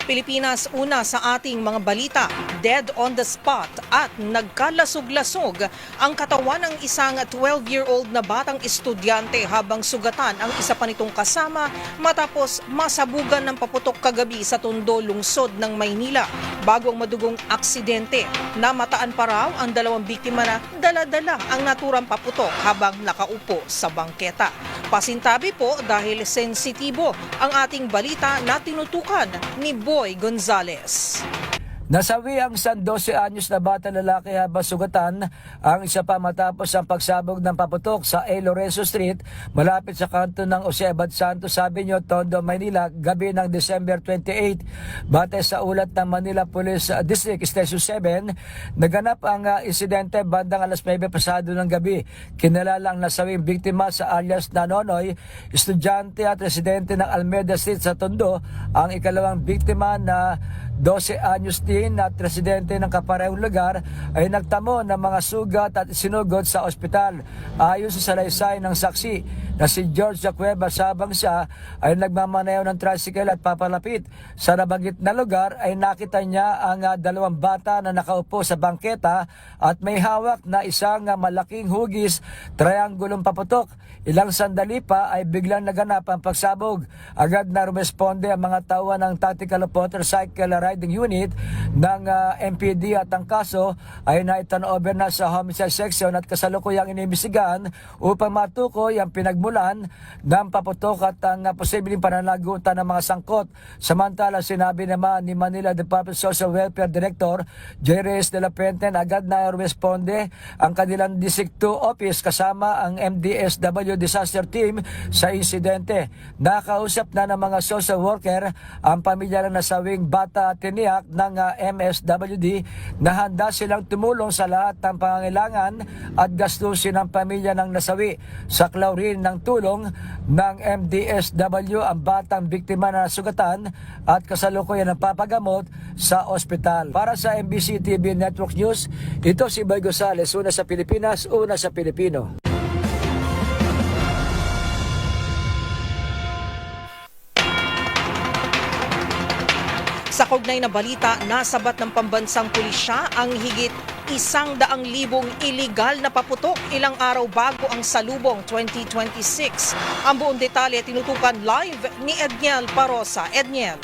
Pilipinas una sa ating mga balita, dead on the spot at nagkalasog-lasog ang katawan ng isang 12-year-old na batang estudyante habang sugatan ang isa pa nitong kasama matapos masabugan ng paputok kagabi sa Tondo, lungsod ng Maynila. Bago ang madugong aksidente, namataan pa raw ang dalawang biktima na dala-dala ang naturang paputok habang nakaupo sa bangketa. Pasintabi po dahil sensitibo ang ating balita na tinutukan ni Boy Gonzales. Nasawi ang isang 12 anyos na bata lalaki habang sugatan ang isa pa matapos ang pagsabog ng paputok sa A. Lorenzo Street malapit sa kanto ng Osiebad Santos Avenue, Tondo, Maynila, gabi ng December 28. Batay sa ulat ng Manila Police District Station 7, naganap ang insidente bandang alas 9 pasado ng gabi. Kinalala ang nasawing biktima sa alias Nanonoy, estudyante at residente ng Almeida Street sa Tondo. Ang ikalawang biktima na 12 anyos din at residente ng kaparehong lugar ay nagtamo ng mga sugat at sinugod sa ospital. Ayon sa salaysay ng saksi na si George Cueva habang siya ay nagmamaneho ng tricycle at papalapit sa nabanggit na lugar ay nakita niya ang dalawang bata na nakaupo sa bangketa at may hawak na isang malaking hugis, triangulong paputok. Ilang sandali pa ay biglang naganap ang pagsabog. Agad na rumesponde ang mga tauhan ng Tactical Motorcycle Riding Unit ng MPD at ang kaso ay naiturnover na sa Homicide Section at kasalukuyang inimbestigahan upang matukoy ang pinagmulan ng paputok at ang posibleng pananagutan ng mga sangkot. Samantala, sinabi naman ni Manila Department of Social Welfare Director J. Reyes de la Puente agad na rumesponde ang kanilang District 2 Office kasama ang MDSW Disaster Team sa insidente. Nakausap na ng mga social worker ang pamilya ng nasawing bata at tiniyak ng MSWD na handa silang tumulong sa lahat ng pangangailangan at gastusin ng pamilya ng nasawi. Saklaw rin ng tulong ng MDSW ang batang biktima na nasugatan at kasalukuyan ng papagamot sa ospital. Para sa MBC TV Network News, ito si Boy Gonzales, una sa Pilipinas, una sa Pilipino. Sa kaugnay na balita, nasabat ng pambansang pulisya ang higit 100,000 iligal na paputok ilang araw bago ang Salubong 2026. Ang buong detalye tinutukan live ni Edniel Parosa. Edniel.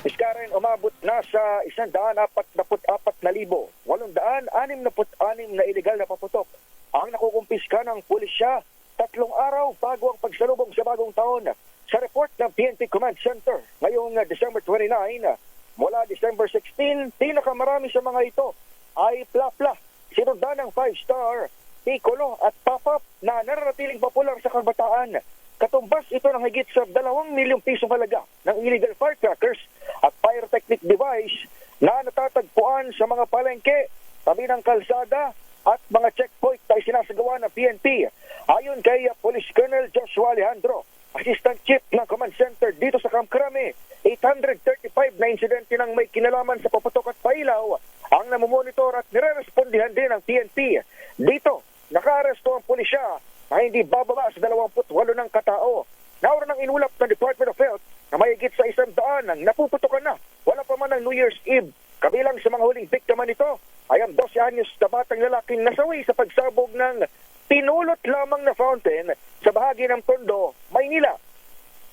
Ms. Karen, umabot na sa 144,866 na iligal na paputok ang nakukumpiska ng pulisya 3 araw bago ang pagsalubong sa bagong taon. Sa report ng PNP Command Center ngayong December 29, mula December 16, pinakamarami sa mga ito ay Pla-Pla, sinundan ng 5-star, Piccolo at Pop-Up na nararatiling popular sa kabataan. Katumbas ito ng higit sa 2 milyong pisong halaga ng illegal firecrackers at pyrotechnic device na natatagpuan sa mga palengke, tabi ng kalsada at mga checkpoint na isinasagawa ng PNP. Ayon kay Police Colonel Joshua Alejandro, Assistant Chief ng Command Center dito sa Camp Crame, 835 na insidente ng may kinalaman sa paputok at pailaw ang namumonitor at nire-respondihan din ng PNP. Dito, naka-aresto ang pulisya na hindi bababa sa 28 ng katao. Naura ng inulap ng Department of Health na mahigit sa 100 ang napuputukan na. Wala pa man ng New Year's Eve. Kabilang sa mga huling biktima nito ay ang 12 anyos na batang lalaking nasawi sa pagsabog ng pinulot lamang na fountain sa bahagi ng Tondo, Maynila.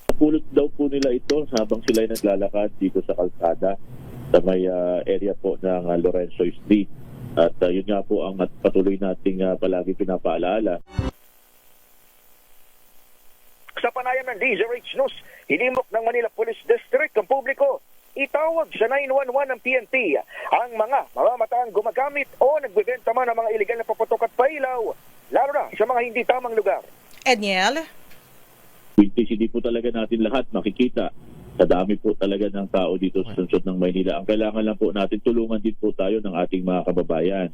Napulot daw po nila ito habang sila ay naglalakad dito sa kalsada sa may area po ng Lorenzo Street. At yun nga po ang patuloy nating palagi pinapaalala. Sa panayam ng DZRH News, hinimok ng Manila Police District ang publiko itawag sa 911 ng PNP ang mga mamamataang gumagamit o nagbebenta man ng mga iligal na paputok at pailaw, lalo na sa mga hindi tamang lugar. Edniel. PCD po talaga natin lahat makikita. Sa dami po talaga ng tao dito sa lungsod ng Maynila. Ang kailangan lang po natin, tulungan din po tayo ng ating mga kababayan.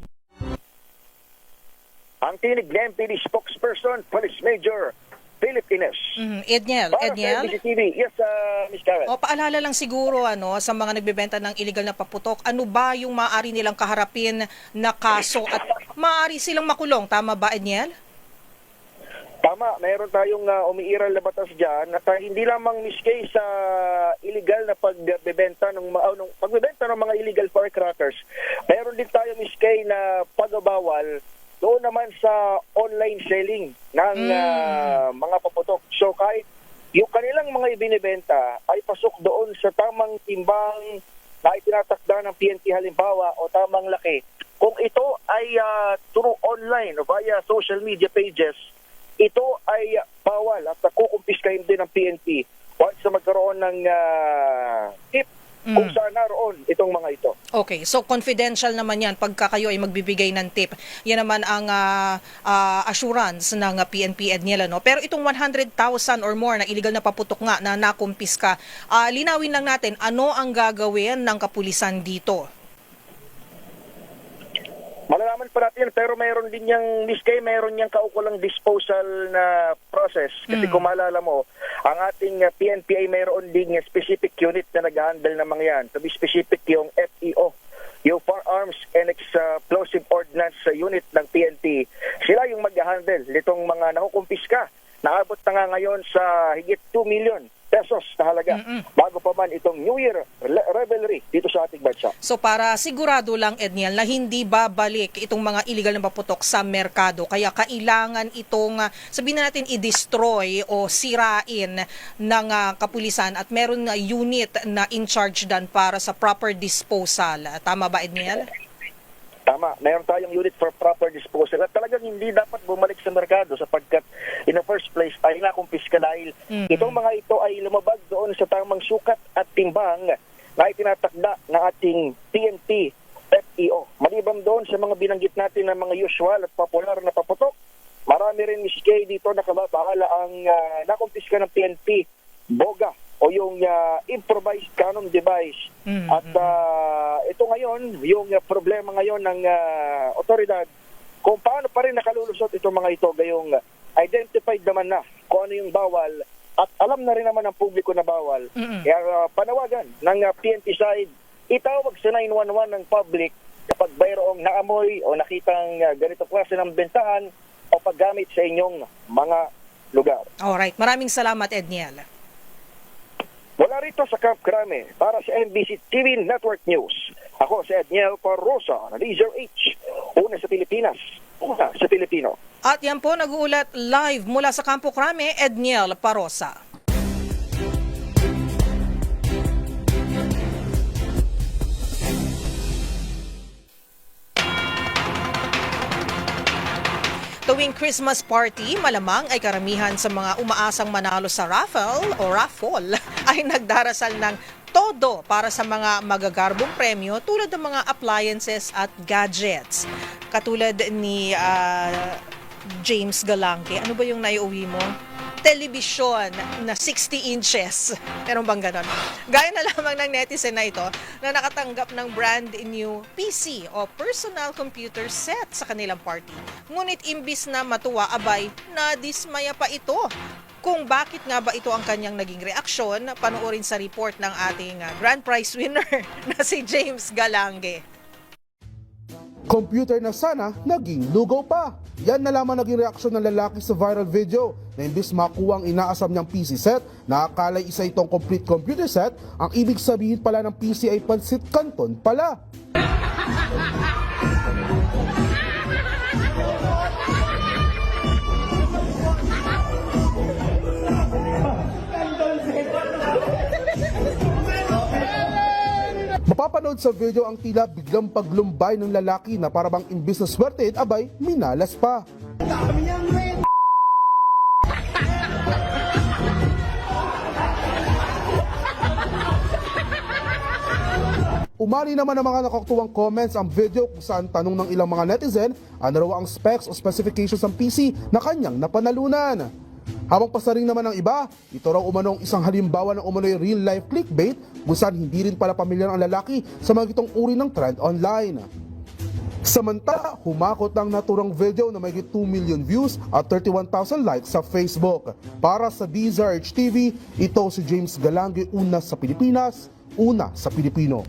Ang tinig ng MPD spokesperson, Police Major Philip Ines. Edniel. Para sa MBC TV. Yes, Ms. Karen. O paalala lang siguro sa mga nagbebenta ng illegal na paputok, ano ba yung maaari nilang kaharapin na kaso at maaari silang makulong, tama ba, Edniel? Tama Tama, mayroon tayong umiiral na batas dyan at hindi lamang miskay sa illegal na pagbebenta pagbebenta ng mga illegal firecrackers. Mayroon din tayong miskay na pagbabawal doon naman sa online selling ng mga paputok. So kahit yung kanilang mga ibinibenta ay pasok doon sa tamang timbang na itinatakda ng PNP halimbawa o tamang laki, kung ito ay through online o via social media pages, ito ay bawal at nakukumpiskahin din ng PNP once na magkaroon ng tip kung saan naroon itong mga ito. Okay, so confidential naman yan pagka kayo ay magbibigay ng tip. Yan naman ang assurance ng PNP, Edniel. No? Pero itong 100,000 or more na illegal na paputok nga na nakumpiska, linawin lang natin, ano ang gagawin ng kapulisan dito? Malalaman pa natin, pero mayroon din niyang miskay, mayroon niyang kaukulang disposal na process. Kasi kung maalala mo, ang ating PNP ay mayroon din specific unit na nag-handle ng mga yan. To be specific, yung FEO, yung Firearms and Explosive Ordnance Unit ng PNP. Sila yung mag-handle nitong mga nakukumpiska. Naabot na nga ngayon sa higit 2 million pesos na halaga bago pa man itong New Year revelry dito sa ating bansa. So para sigurado lang, Edniel, na hindi babalik itong mga illegal na paputok sa merkado, kaya kailangan itong sabihin na natin i-destroy o sirain ng kapulisan at meron na unit na in charge dan para sa proper disposal. Tama ba, Edniel? Tama, mayroon tayong unit for proper disposal at talagang hindi dapat bumalik sa merkado sapagkat in the first place ay nakumpiska dahil itong mga ito ay lumabag doon sa tamang sukat at timbang na itinatakda ng ating PNP FEO. Maliban doon sa mga binanggit natin na mga usual at popular na paputok, marami rin miskay dito na kababahala ang nakumpiska ng PNP boga o yung improvised cannon device. At ito ngayon, yung problema ngayon ng otoridad, kung paano pa rin nakalulusot itong mga ito, gayong identified naman na kung ano yung bawal at alam na rin naman ng publiko na bawal. Kaya panawagan ng PNP side, itawag sa 911 ng public kapag mayroong naamoy o nakitang ganito klase ng bentahan o paggamit sa inyong mga lugar. Alright, maraming salamat, Edniel. Wala rito sa Camp Crame para sa NBC TV Network News. Ako si Edniel Parrosa, na Laser H. Una sa Pilipinas, una sa Pilipino. At yan po, nag-uulat live mula sa Campo Crame, Edniel Parrosa. Tuwing Christmas party, malamang ay karamihan sa mga umaasang manalo sa raffle ay nagdarasal ng todo para sa mga magagarbong premyo tulad ng mga appliances at gadgets. Katulad ni James Galanque. Ano ba yung naiuwi mo? Telebisyon na 60 inches. Meron bang ganon? Gaya na lamang ng netizen na ito na nakatanggap ng brand new PC o personal computer set sa kanilang party. Ngunit imbis na matuwa, abay, nadismaya pa ito. Kung bakit nga ba ito ang kanyang naging reaksyon, panoorin sa report ng ating grand prize winner na si James Galanque. Computer na sana, naging lugaw pa. Yan na lamang naging reaksyon ng lalaki sa viral video na imbis makuha ang inaasam niyang PC set, na akala isa itong complete computer set, ang ibig sabihin pala ng PC ay pansit canton pala. Mapapanood sa video ang tila biglang paglumbay ng lalaki na parabang imbis na swerte, abay, minalas pa. Umali naman ang mga nakakatuwang comments ang video kung saan tanong ng ilang mga netizen ano raw ang specs o specifications ng PC na kanyang napanalunan. Habang pasaring naman ng iba, ito raw umanong isang halimbawa ng umano'y real-life clickbait kung saan hindi rin pala pamilyar ang lalaki sa mga gitong uri ng trend online. Samantala, humakot ang naturang video na may 2 million views at 31,000 likes sa Facebook. Para sa DZRH TV, ito si James Galanque, una sa Pilipinas, una sa Pilipino.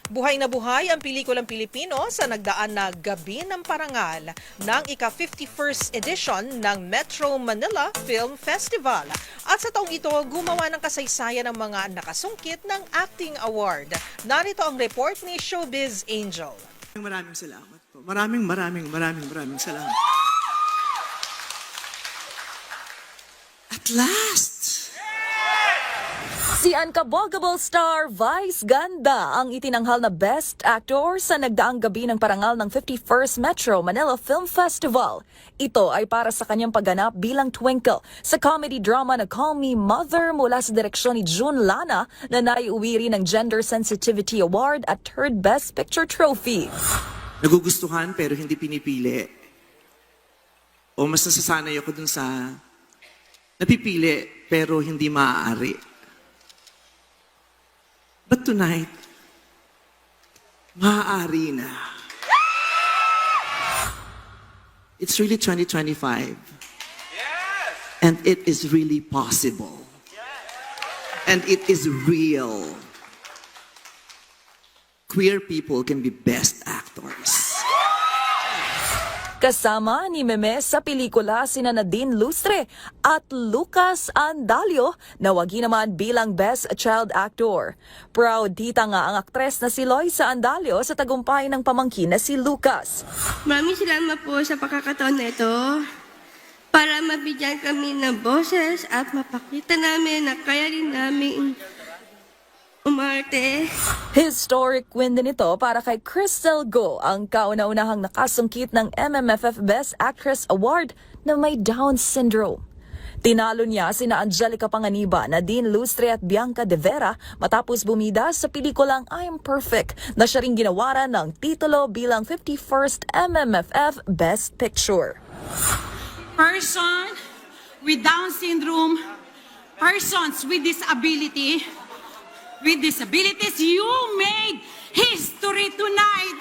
Buhay na buhay ang pelikulang Pilipino sa nagdaan na Gabi ng Parangal ng ika-51st edition ng Metro Manila Film Festival. At sa taong ito, gumawa ng kasaysayan ng mga nakasungkit ng Acting Award. Narito ang report ni Showbiz Angel. Maraming salamat po. Maraming salamat. At last! Si Unkaboggable star Vice Ganda ang itinanghal na Best Actor sa nagdaang gabi ng parangal ng 51st Metro Manila Film Festival. Ito ay para sa kanyang pagganap bilang Twinkle sa comedy drama na Call Me Mother mula sa direksyon ni June Lana na naiuwi rin ng Gender Sensitivity Award at Third Best Picture Trophy. Nagugustuhan pero hindi pinipili. O mas nasasanay ako dun sa napipili pero hindi maaari. But tonight, maaari na. It's really 2025. And it is really possible. And it is real. Queer people can be best actors. Kasama ni Meme sa pelikula sina Nadine Lustre at Lucas Andalio na wagi naman bilang Best Child Actor. Proud tita nga ang aktres na si Loisa Andalio sa tagumpay ng pamangkin na si Lucas. Maraming salamat po sa pagkakataon na ito para mabigyan kami ng boses at mapakita namin na kaya rin namin umarte. Historic win din ito para kay Crystal Go, ang kauna-unahang nakasungkit ng MMFF Best Actress Award na may Down syndrome. Tinalo niya sina Angelica Panganiban, Nadine Lustre at Bianca De Vera matapos bumida sa pelikulang I'm Perfect na siya ring ginawaran ng titulo bilang 51st MMFF Best Picture. Person with Down syndrome, persons with disabilities, you made history tonight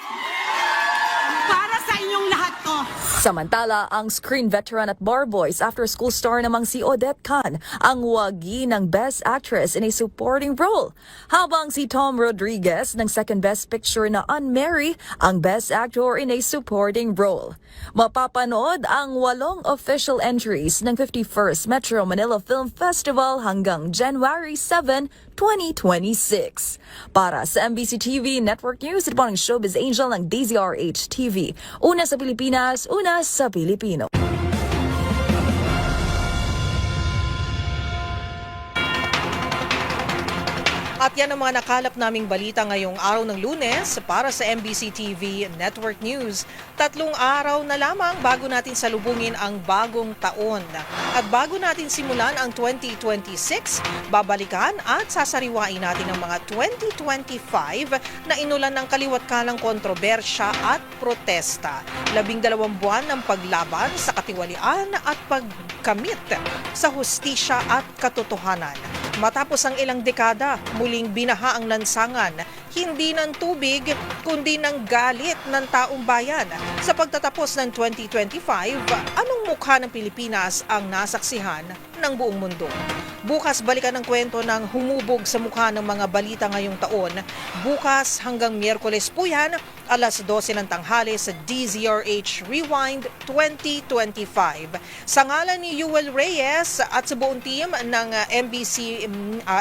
para sa inyong lahat to. Samantala, ang screen veteran at Bar Boys after-school star namang si Odette Khan ang wagi ng Best Actress in a Supporting Role. Habang si Tom Rodriguez ng Second Best Picture na Unmarry ang Best Actor in a Supporting Role. Mapapanood ang 8 official entries ng 51st Metro Manila Film Festival hanggang January 7, 2026. Para sa MBC TV Network News, ito po ang Showbiz Angel ng DZRH TV. Una sa Pilipinas, una sa Pilipino. At yan ang mga nakalap naming balita ngayong araw ng Lunes para sa MBC TV Network News. 3 araw na lamang bago natin salubungin ang bagong taon. At bago natin simulan ang 2026, babalikan at sasariwain natin ang mga 2025 na inulan ng kaliwat-kalang kontrobersya at protesta. 12 buwan ng paglaban sa katiwalian at pagkamit sa hustisya at katotohanan. Matapos ang ilang dekada, muling binaha ang lansangan, hindi ng tubig, kundi ng galit ng taong bayan. Sa pagtatapos ng 2025, anong mukha ng Pilipinas ang nasaksihan ng buong mundo? Bukas balikan ang kwento ng humubog sa mukha ng mga balita ngayong taon. Bukas hanggang Miyerkules po yan, alas 12 ng tanghali sa DZRH Rewind 2025. Sa ngalan ni Yuel Reyes at sa buong team ng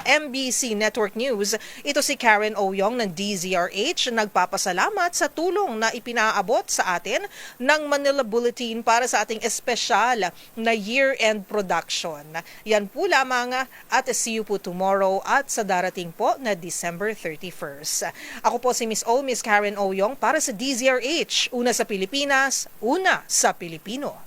MBC Network News, ito si Karen Oyong ng DZRH nagpapasalamat sa tulong na ipinaabot sa atin ng Manila Bulletin para sa ating espesyal na year-end production. Yan po lamang at see you po tomorrow at sa darating po na December 31st. Ako po si Miss Karen Oyong para sa DZRH, una sa Pilipinas, una sa Pilipino.